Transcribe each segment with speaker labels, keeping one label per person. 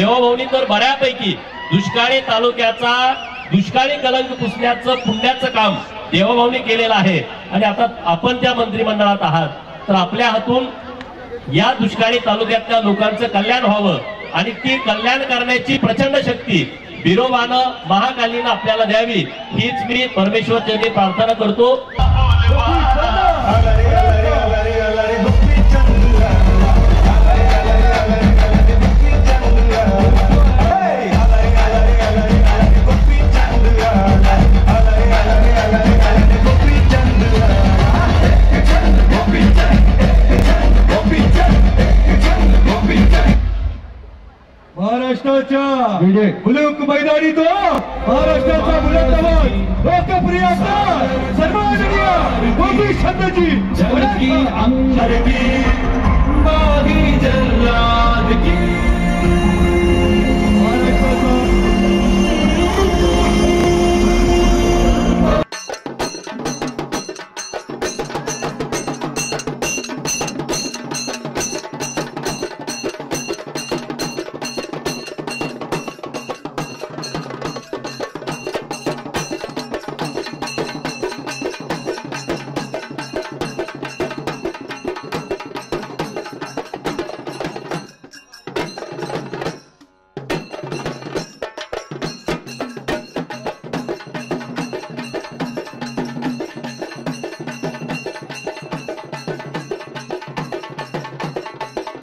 Speaker 1: देवाभाऊनी तर बऱ्यापैकी दुष्काळी तालुक्याचा दुष्काळी कलंक पुसण्याचं पुण्याचं काम देवाभाऊनी केलेलं आहे। आणि आता आपण त्या मंत्रिमंडळात आहात तर आपल्या हातून या दुष्काळी तालुक्यातल्या लोकांचं कल्याण व्हावं आणि ती कल्याण करण्याची प्रचंड शक्ती बिरोबानं महाकालीनं आपल्याला द्यावी हीच मी परमेश्वर चरणी प्रार्थना करतो।
Speaker 2: महाराष्ट्राच्या मुलुक मैदानी तो महाराष्ट्राचा बुलंद आवाज लोकप्रिय सन्माननीय गोपीचंदजी
Speaker 3: की अंबर की बागी जल्लाद की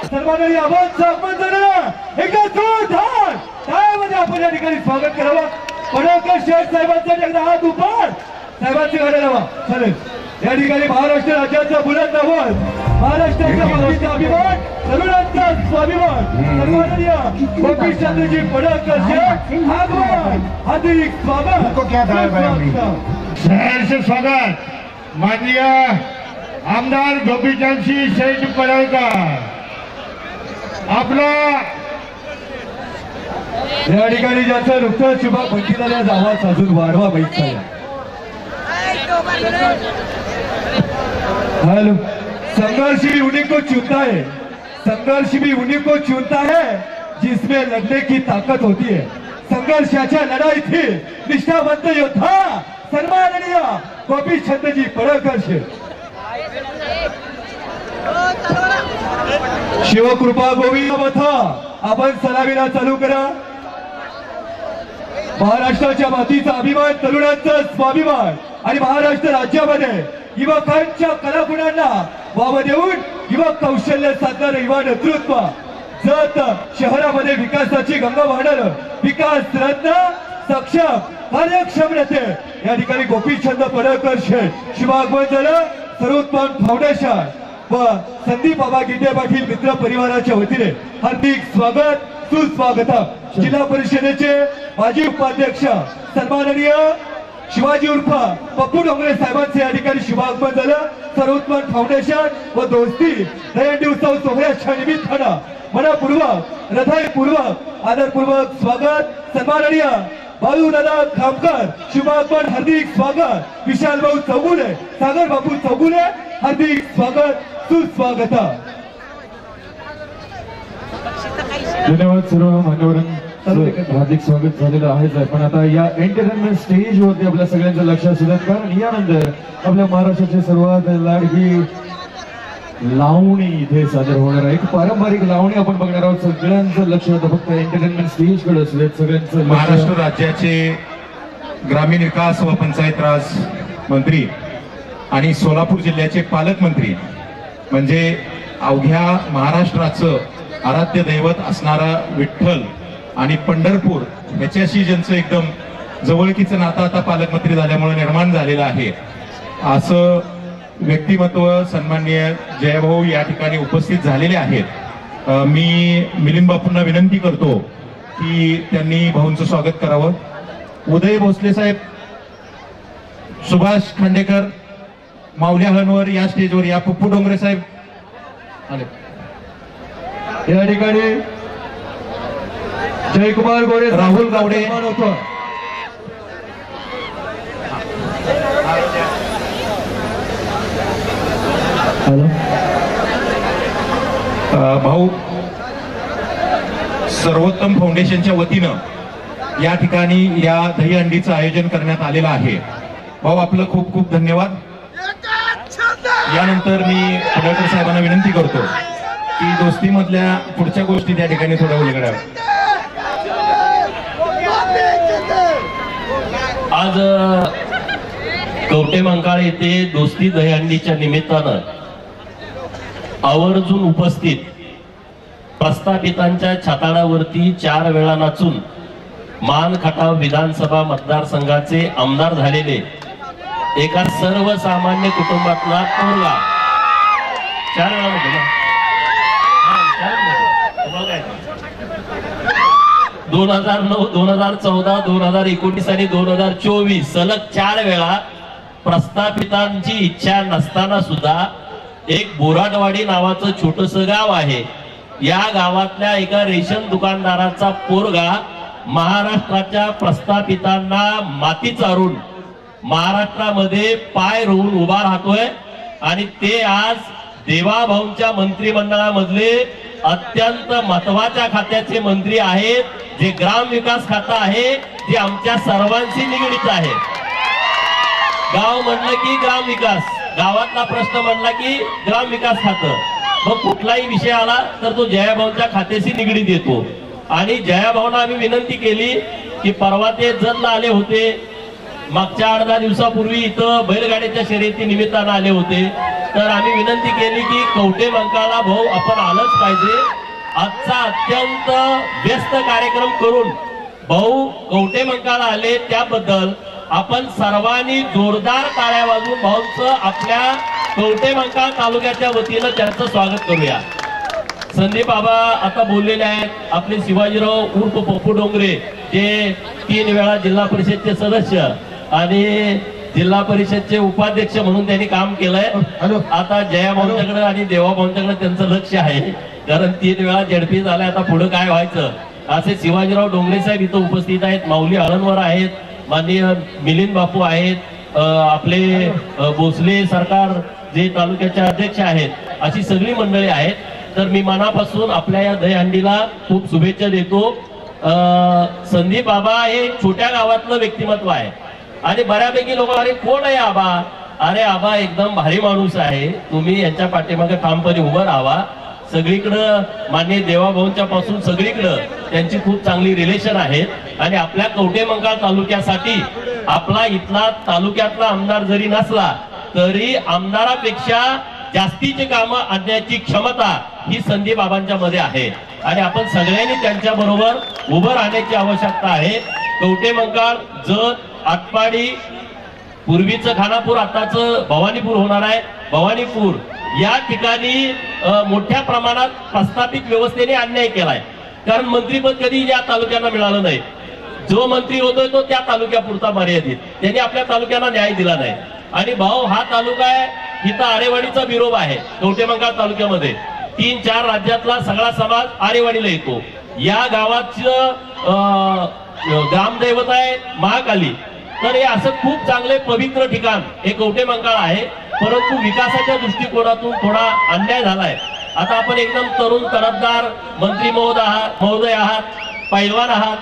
Speaker 2: सन्माननीय आवाज आपण एकदा जोरदार टाळ्यामध्ये आपण या ठिकाणी स्वागत करावं। पडळकर शेठ साहेबांचा एकदा हात उपर साहेबांची गाडी लावा चालेल। या ठिकाणी महाराष्ट्र राज्याचा बुलंद आवाज महाराष्ट्राच्या मातीचा अभिमान तरुणांचा स्वाभिमान सन्माननीय गोपीचंदजी पडळकर शेठ आगमन हार्दिक स्वागत।
Speaker 4: सहर्ष स्वागत माननीय आमदार गोपीचंदजी शेठ पडळकर आपला
Speaker 2: या ठिकाणी ज्याचं नुकतंच शुभा भंगी झाल्याचा आवाज अजून वाढवा पाहिजे। हेलो संघर्ष भी उन्हीं को चुनता है, संघर्ष भी उन्हीं को चुनता है जिसमें लड़ने की ताकत होती है। संघर्षाच्या लढाईत निष्ठावंत योद्धा सन्माननीय गोपीचंदजी पडळकर शेठ। शिवकृपा गोविंद मथा आपण सलामीला चालू करा। महाराष्ट्राच्या मातीचा अभिमान तरुणांचा स्वाभिमान आणि महाराष्ट्र राज्यामध्ये युवकांच्या कलागुणांना वाव देऊन युवक कौशल्य साधणारं युवा नेतृत्व जत शहरामध्ये विकासाची गंगा वाहणार विकास रत्न सक्षम कार्यक्षम नेते या ठिकाणी गोपीचंद पडळकर शेठ शुभागमन झालं। सर्वोत्तम फाउंडेशन व संदीप बाबा गिंडे पाटील मित्र परिवाराच्या वतीने हार्दिक स्वागत सुस्वागत। जिल्हा परिषदेचे माजी उपाध्यक्ष सन्माननीय शिवाजी उर्फ पप्पू डोंगरे साहेबांचे या ठिकाणी शुभागमन झालं। सर्वोत्तम फाउंडेशन व दोस्ती दहीहंडी उत्सव सोहळ्याच्या निमित्तानं मनपूर्वक हृदयपूर्वक आदरपूर्वक स्वागत। सन्माननीय बाळू दादा खामकर शुभागमन हार्दिक स्वागत। विशाल भाऊ चौगुले सागर बापू चौगुले हार्दिक स्वागत सुस्वागत।
Speaker 5: धन्यवाद सर्व मान्यवरांचं हार्दिक स्वागत झालेलं आहे। पण आता या एंटरटेनमेंट स्टेज वरती आपल्या सगळ्यांचं लक्ष असू देत कारण यानंतर आपल्या महाराष्ट्राची सर्वात लाडकी लावणी इथे सादर होणार आहे। एक पारंपरिक लावणी आपण बघणार आहोत। सगळ्यांचं लक्ष आता फक्त एंटरटेनमेंट स्टेज कडे असू देत सगळ्यांचं।
Speaker 4: महाराष्ट्र राज्याचे ग्रामीण विकास व पंचायत राज मंत्री आणि सोलापूर जिल्ह्याचे पालकमंत्री म्हणजे अवघ्या महाराष्ट्राचं आराध्य दैवत असणारा विठ्ठल आणि पंढरपूर याच्याशी ज्यांचं एकदम जवळकीचं नातं आता पालकमंत्री झाल्यामुळे निर्माण झालेलं आहे असं व्यक्तिमत्व सन्माननीय जयभाऊ या ठिकाणी उपस्थित झालेले आहेत। मी मिलिंद बापूंना विनंती करतो की त्यांनी भाऊंचं स्वागत करावं। उदय भोसले साहेब, सुभाष खांडेकर, माऊल्या हनवर या स्टेजवर या। पप्पू डोंगरे साहेब आले
Speaker 2: या ठिकाणी। जयकुमार गोरे
Speaker 4: राहुल गावडे
Speaker 2: होतो।
Speaker 4: भाऊ सर्वोत्तम फाउंडेशनच्या वतीनं या ठिकाणी या दहीहंडीचं आयोजन करण्यात आलेलं आहे. भाऊ आपलं खूप खूप धन्यवाद. यानंतर मी पडळकर साहेबांना विनंती करतो की दोस्तीमधल्या पुढच्या गोष्टी त्या ठिकाणी थोड्या उलगडाव्या.
Speaker 1: आज कवठेमंकाळ येथे दोस्ती दहीहंडीच्या निमित्तानं आवर्जून उपस्थित प्रस्थापितांच्या छाताडावरती 4 वेळा नाचून मान खटाव विधानसभा मतदारसंघाचे आमदार झालेले एका सर्वसामान्य कुटुंबातला पोरगा 4 वेळा म्हणतो ना, 2009, 2014, 2019 आणि 2024 सलग 4 वेळा प्रस्थापितांची इच्छा नसताना सुद्धा एक बोराटवाडी नावाचं छोटस गाव आहे, या गावातल्या एका रेशन दुकानदाराचा पोरगा महाराष्ट्राच्या प्रस्थापितांना माती चारून महाराष्ट्रामध्ये पाय रोवून उभा राहतोय. आणि ते आज देवाभाऊंच्या मंत्रिमंडळामधले अत्यंत महत्वाच्या खात्याचे मंत्री आहेत, जे ग्राम विकास खातं आहे, जे आमच्या सर्वांशी निगडीत आहे. गाव म्हणलं की ग्राम विकास, गावातला प्रश्न म्हणला की ग्राम विकास खातं. मग कुठलाही विषय आला तर तो जयाभाऊंच्या खात्याशी निगडीत येतो. आणि जयाभाऊंना आम्ही विनंती केली की परवा ते जतला आले होते, मागच्या 8-10 दिवसापूर्वी इथं बैलगाड्याच्या शर्यती निमित्तानं आले होते, तर आम्ही विनंती केली की कवठेमंकाळला भाऊ आपण आलंच पाहिजे. आजचा अत्यंत व्यस्त कार्यक्रम करून भाऊ कवठेमंकाळला आले, त्याबद्दल आपण सर्वांनी जोरदार टाळ्या वाजवून भाऊंचं आपल्या कवठेमंकाळ तालुक्याच्या वतीनं त्यांचं स्वागत करूया. संदीप बाबा आता बोललेले आहेत. आपले शिवाजीराव उर्फ पप्पू डोंगरे, जे 3 वेळा जिल्हा परिषदचे सदस्य आणि जिल्हा परिषदचे उपाध्यक्ष म्हणून त्यांनी काम केलंय. आता जयाभाऊंच्याकडे आणि देवाभाऊंच्याकडे त्यांचं लक्ष आहे, कारण 3 वेळा झडपी झालाय. आता पुढे काय व्हायचं, असे शिवाजीराव डोंगरे साहेब इथं उपस्थित आहेत, माऊली आळनवर आहेत, माननीय मिलिंद बापू आहेत, आपले भोसले सरकार जे तालुक्याचे अध्यक्ष आहेत, अशी सगळी मंडळी आहेत. तर मी मनापासून आपल्या या दहीहंडीला खूप शुभेच्छा देतो. संदीप बाबा हे छोट्या गावातलं व्यक्तिमत्व आहे आणि बऱ्यापैकी लोक अरे कोण आहे आबा, अरे आबा एकदम भारी माणूस आहे, तुम्ही यांच्या पाठीमागे ठामपणे उभं राहावा. सगळीकडं माननीय देवाभाऊंच्या पासून सगळीकडं त्यांची खूप चांगली रिलेशन आहेत. आणि आपल्या कवठेमंकाळ तालुक्यासाठी आपला इथला तालुक्यातला आमदार जरी नसला तरी आमदारापेक्षा जास्तीची कामं आणण्याची क्षमता ही संदीप बाबांच्या मध्ये आहे आणि आपण सगळ्यांनी त्यांच्या बरोबर उभं राहण्याची आवश्यकता आहे. कवठेमंकाळ, जत, आटपाडी, पूर्वीचं खानापूर, आताचं भवानीपूर होणार आहे. भवानीपूर या ठिकाणी मोठ्या प्रमाणात प्रस्थापित व्यवस्थेने अन्याय केलाय, कारण मंत्रीपद कधी या तालुक्यांना मिळालं नाही. जो मंत्री होतोय तो त्या तालुक्यापुरता मर्यादित, त्यांनी आपल्या तालुक्यांना न्याय दिला नाही. आणि भाऊ हा तालुका आहे, इथं आरेवाडीचा विरोध आहे. कवठेमंकाळ तालुक्यामध्ये 3-4 राज्यातला सगळा समाज आरेवाडीला येतो. या गावाचं ग्रामदैवत आहे महाकाली. तर हे असं खूप चांगले पवित्र ठिकाण हे कवठेमंकाळ आहे, परंतु विकासाच्या दृष्टिकोनातून थोडा अन्याय झालाय. आता आपण एकदम तरुण तडफदार मंत्री महोदय आहात, पैलवान आहात,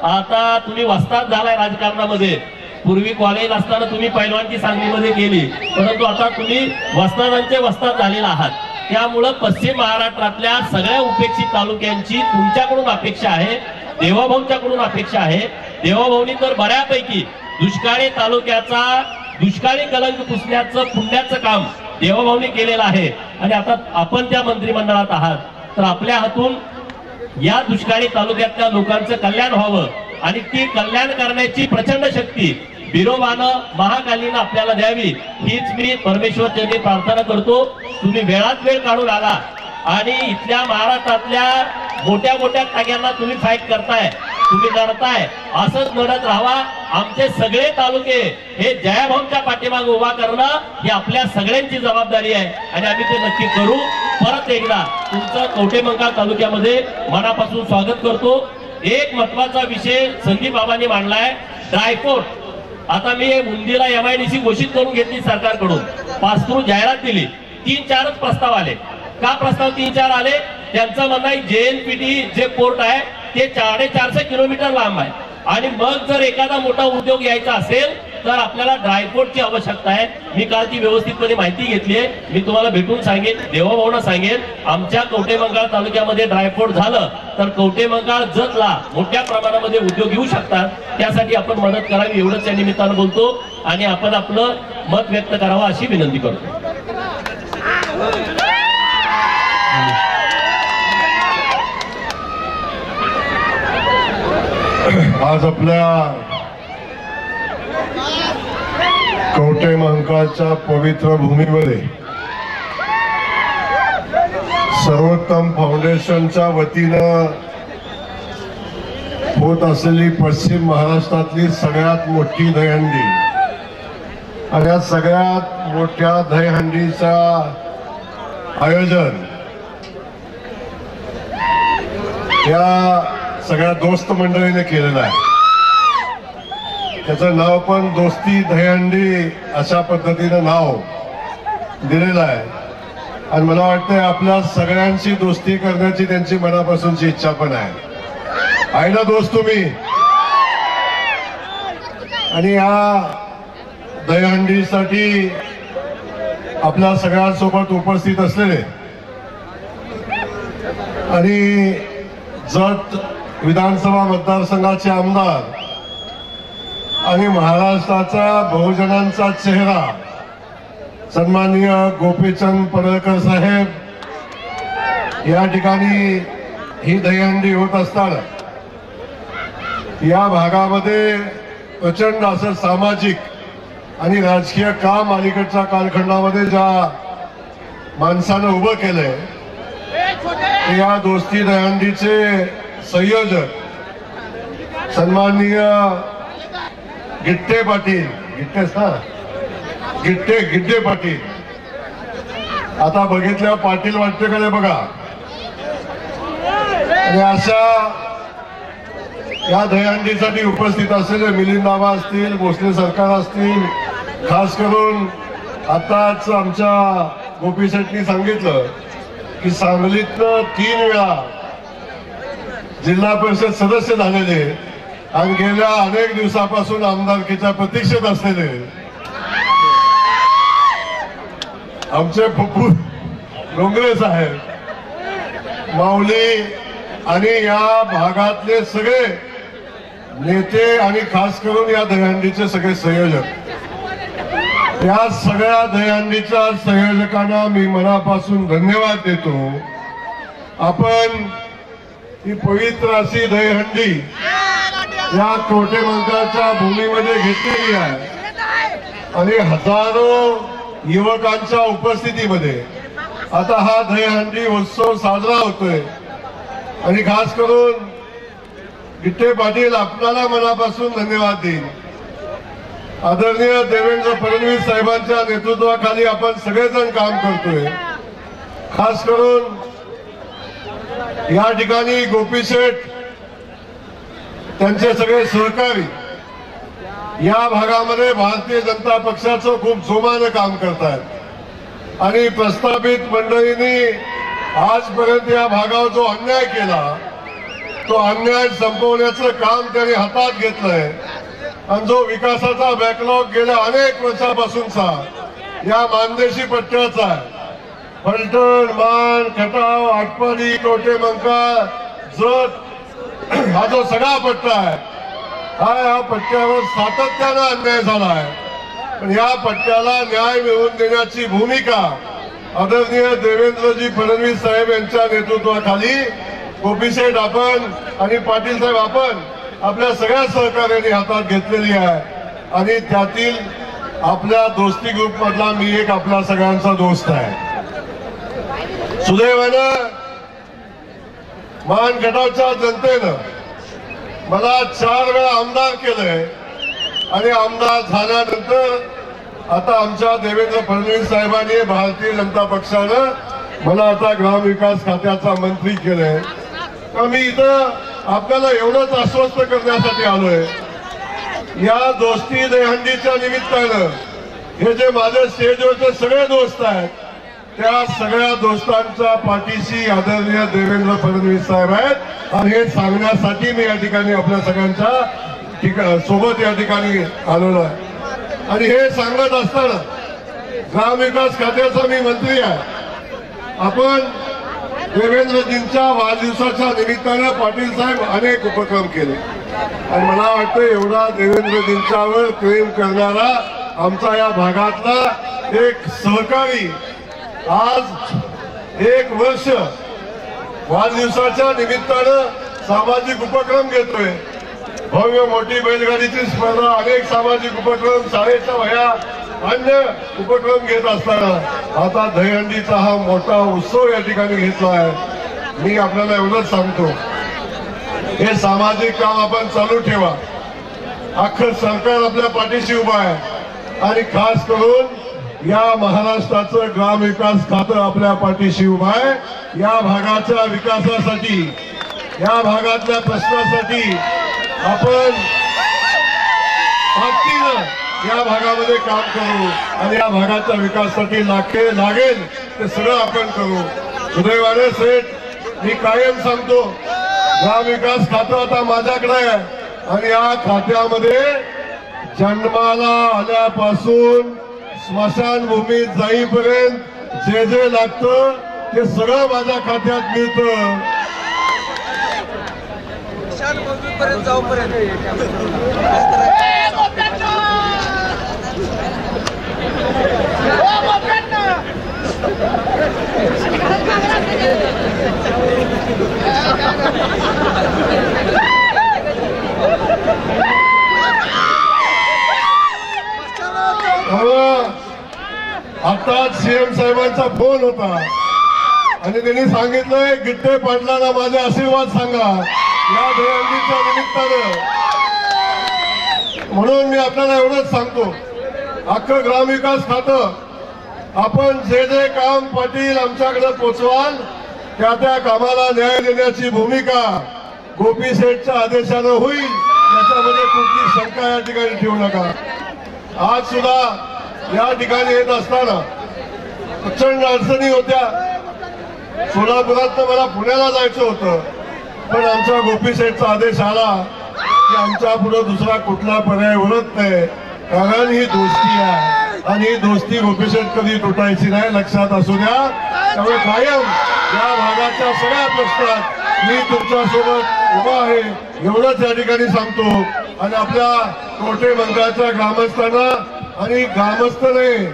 Speaker 1: आता तुम्ही वस्ताद झालाय राजकारणामध्ये. पूर्वी कॉलेज असताना तुम्ही पैलवानची सांगलीमध्ये केली, परंतु आता तुम्ही वस्तादांचे वस्ताद झालेला आहात. त्यामुळं पश्चिम महाराष्ट्रातल्या सगळ्या उपेक्षित तालुक्यांची तुमच्याकडून अपेक्षा आहे, देवाभाऊंच्याकडून अपेक्षा आहे. देवाभाऊंनी तर बऱ्यापैकी दुष्काळी तालुक्याचा दुष्काळी कलंक पुसण्याचं पुण्याचं काम देवाभाऊंनी केलेलं आहे. आणि आता आपण त्या मंत्रिमंडळात आहात, तर आपल्या हातून या दुष्काळी तालुक्यातल्या लोकांचं कल्याण व्हावं आणि ती कल्याण करण्याची प्रचंड शक्ती बिरोबानं महाकालीनं आपल्याला द्यावी, हीच मी परमेश्वर चरणी प्रार्थना करतो. तुम्ही वेळात वेळ काढून आला आणि इथल्या महाराष्ट्रातल्या मोठ्या मोठ्या टाक्यांना तुम्ही फाईट करताय, तुम्ही लढताय, असंच लढत राहावा. आमचे सगळे तालुके हे जयाभाऊंच्या पाठीमागे उभा करणं ही आपल्या सगळ्यांची जबाबदारी आहे आणि आम्ही ते नक्की करू. परत एकदा तुमचं कवठेमंकाळ तालुक्यामध्ये मनापासून स्वागत करतो. एक महत्वाचा विषय संदीप बाबांनी मांडलाय, ड्रायपोर्ट. आता मी उंदीला MIDC घोषित करून घेतली सरकारकडून, पासथ्रू जाहिरात दिली, 3-4च प्रस्ताव आले. का प्रस्ताव 3-4 आले? त्यांचं म्हणणं आहे JNPT जे पोर्ट आहे ते 450 किलोमीटर लांब आहे. आणि मग जर एखादा मोठा उद्योग यायचा असेल तर आपल्याला ड्रायपोर्टची आवश्यकता आहे. मी काल ती व्यवस्थितपणे माहिती घेतली आहे. मी तुम्हाला भेटून सांगेन, देवाभाऊंना सांगेन, आमच्या कवठेमंकाळ तालुक्यामध्ये ड्रायपोर्ट झालं तर कवठेमंकाळ जतला मोठ्या प्रमाणामध्ये उद्योग येऊ शकतात. त्यासाठी आपण मदत करावी एवढंच या निमित्तानं बोलतो आणि आपण आपलं मत व्यक्त करावं अशी विनंती करतो.
Speaker 6: आज आपल्या कवठेमंकाळच्या पवित्र भूमीमध्ये सर्वोत्तम फाउंडेशनच्या वतीनं होत असलेली पश्चिम महाराष्ट्रातली सगळ्यात मोठी दहीहंडी आणि या सगळ्यात मोठ्या दहीहंडीचा आयोजन या सगळ्या दोस्त मंडळीने केलेलं आहे. त्याचं नाव पण दोस्ती दहीहंडी अशा पद्धतीनं नाव दिलेलं आहे. आणि मला वाटतंय आपल्या सगळ्यांची दोस्ती करण्याची त्यांची मनापासूनची इच्छा पण आहे ना दोस्त तुम्ही. आणि या दहीहंडीसाठी आपल्या सगळ्यांसोबत उपस्थित असलेले आणि जत विधानसभा मतदारसंघाचे आमदार आणि महाराष्ट्राचा बहुजनांचा चेहरा सन्माननीय गोपीचंद पडळकर साहेब, या ठिकाणी ही दहीहंडी होत असताना या भागामध्ये प्रचंड असं सामाजिक आणि राजकीय काम अलीकडच्या कालखंडामध्ये ज्या माणसानं उभं केलंय या दोस्ती दहीहंडीचे संयोजक सन्माननीय गिट्टे पाटील, गिट्टे पाटील. आता बघितल्या पाटील वाटते का नाही बघा. आणि अशा या दहीहंडीसाठी उपस्थित असलेले मिलिंद बाबा असतील, भोसले सरकार असतील, खास करून आताच आमच्या गोपी शेट्टी सांगितलं की सांगलीतनं 3 वेळा जिल्हा परिषद सदस्य झालेले आणि गेल्या अनेक दिवसापासून आमदारकीच्या प्रतीक्षेत असलेले आमचे पप्पू डोंगरे साहेब, माऊली आणि या भागातले सगळे नेते आणि खास करून या दहीहंडीचे सगळे संयोजक, या सगळ्या दहीहंडीच्या संयोजकांना मी मनापासून धन्यवाद देतो. आपण ही पवित्र अशी दहीहंडी या कवठेमंकाळच्या भूमीमध्ये घेतलेली आहे आणि हजारो युवकांच्या उपस्थितीमध्ये आता हा दहीहंडी उत्सव साजरा होतोय. आणि खास करून गिट्टे पाटील आपल्याला मनापासून धन्यवाद देईन. आदरणीय देवेंद्र फडणवीस साहेबांच्या नेतृत्वाखाली आपण सगळेजण काम करतोय. खास करून या ठिकाणी गोपी शेठ त्यांचे सगळे सहकारी या भागामध्ये भारतीय जनता पक्षाचं खूप जोमानं काम करतात आणि प्रस्थापित मंडळींनी आजपर्यंत या भागावर जो अन्याय केला तो अन्याय संपवण्याचं काम त्यांनी हातात घेतलंय. आणि जो विकासाचा बॅकलॉग गेल्या अनेक वर्षापासूनचा या मानदेशी पट्ट्याचा आहे, फलटण, मान, खटाव, आटपाडी, कवठेमंकाळ, जत हा जो सगळा पट्टा आहे या पट्ट्यावर सातत्यानं अन्याय झाला आहे. पण या पट्ट्याला न्याय मिळवून देण्याची भूमिका आदरणीय देवेंद्रजी फडणवीस साहेब यांच्या नेतृत्वाखाली गोपी शेठ आपण आणि पाटील साहेब आपण आपल्या सगळ्या सहकार्याने हातात घेतलेली आहे. आणि त्यातील आपल्या दोस्ती ग्रुप मधला मी एक आपल्या सगळ्यांचा दोस्त आहे. सुदैवानं मान खटावच्या जनतेनं मला 4 वेळा आमदार केलंय आणि आमदार झाल्यानंतर आता आमच्या देवेंद्र फडणवीस साहेबांनी भारतीय जनता पक्षानं मला आता ग्रामविकास खात्याचा मंत्री केलंय. तर मी इथं आपल्याला एवढंच आश्वस्त करण्यासाठी आलोय, या दोस्ती दहीहंडीच्या निमित्तानं हे जे माझे स्टेजवरचे सगळे दोस्त आहेत त्या सगळ्या दोस्तांच्या पाठीशी आदरणीय देवेंद्र फडणवीस साहेब आहेत आणि हे सांगण्यासाठी मी या ठिकाणी आपल्या सगळ्यांच्या सोबत या ठिकाणी आलेलो आहे। आणि हे सांगत असताना ग्रामविकास खात्याचा मी मंत्री आहे। आपण देवेंद्रजींच्या वाढदिवसाच्या निमित्तानं पाटील साहेब अनेक उपक्रम केले आणि मला वाटतं एवढा देवेंद्रजींच्यावर प्रेम करणारा आमचा या भागातला एक सहकारी आज 1 वर्ष वाढदिवसाच्या निमित्तानं सामाजिक उपक्रम घेतोय। भव्य मोठी बैलगाडीची स्पर्धा, अनेक सामाजिक उपक्रम, शाळेच्या वह्या, अन्य उपक्रम घेत असताना आता दहीहंडीचा हा मोठा उत्सव या ठिकाणी घेतला आहे। मी आपल्याला एवढंच सांगतो, हे सामाजिक काम आपण चालू ठेवा। अख्खं सरकार आपल्या पाठीशी उभं आहे आणि खास करून या महाराष्ट्राचं ग्रामविकास खातं आपल्या पाठीशी उभं आहे। या भागाच्या विकासासाठी, या भागातल्या प्रश्नासाठी आपण ताकदीनं या भागामध्ये काम करू आणि या भागाच्या विकासासाठी लागेल ते सगळं आपण करू। सुदैवाने सेठ, मी कायम सांगतो, ग्रामविकास खातं आता माझ्याकडे आहे आणि या खात्यामध्ये जन्माला आल्यापासून स्मशानभूमीत जाईपर्यंत जे जे लागतं ते सगळं माझ्या खात्यात मिळतं।
Speaker 7: पर्यंत जाऊपर्यंत
Speaker 6: आताच सीएम साहेबांचा फोन होता आणि त्यांनी सांगितलंय गिट्टे पाटलांना माझे आशीर्वाद सांगा या दहीहंडीच्या निमित्तानं। म्हणून मी आपल्याला एवढंच सांगतो, अख्खं ग्रामविकास खातं आपण जे जे काम पाटील आमच्याकडे पोचवाल त्या कामाला न्याय देण्याची भूमिका गोपी सेठच्या आदेशानं होईल, याच्यामध्ये कुठली शंका या ठिकाणी ठेवू नका। आज सुद्धा या ठिकाणी येत असताना प्रचंड अडचणी होत्या। सोलापुरात मला पुण्याला जायचं होतं, पण आमचा गोपी सेठचा आदेश आला की आमच्या पुढे दुसरा कुठला पर्याय उरत नाही, कारण ही दोस्ती आहे आणि ही दोस्ती गोपी सेठ कधी तुटायची नाही, लक्षात असू द्या। त्यामुळे कायम या भागाच्या सगळ्या प्रश्नात मी तुमच्यासोबत उभा आहे एवढंच या ठिकाणी सांगतो। आणि आपल्या कवठे मंकाळच्या ग्रामस्थांना आणि ग्रामस्थ नाही,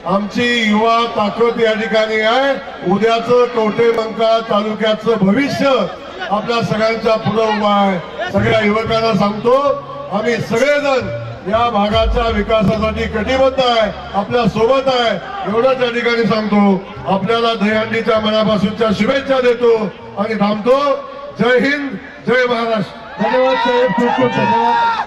Speaker 6: आमची युवा ताकद या ठिकाणी आहे। उद्याचं कवठे मंकाळ तालुक्याचं भविष्य आपल्या सगळ्यांच्या पुढे उभा आहे। सगळ्या युवकांना सांगतो, आम्ही सगळेजण या भागाच्या विकासासाठी कटिबद्ध आहे, आपल्या सोबत आहे एवढंच या ठिकाणी सांगतो। आपल्याला दहीहंडीच्या मनापासूनच्या शुभेच्छा देतो आणि थांबतो। जय हिंद, जय महाराष्ट्र।
Speaker 5: धन्यवाद साहेब, खूप खूप धन्यवाद।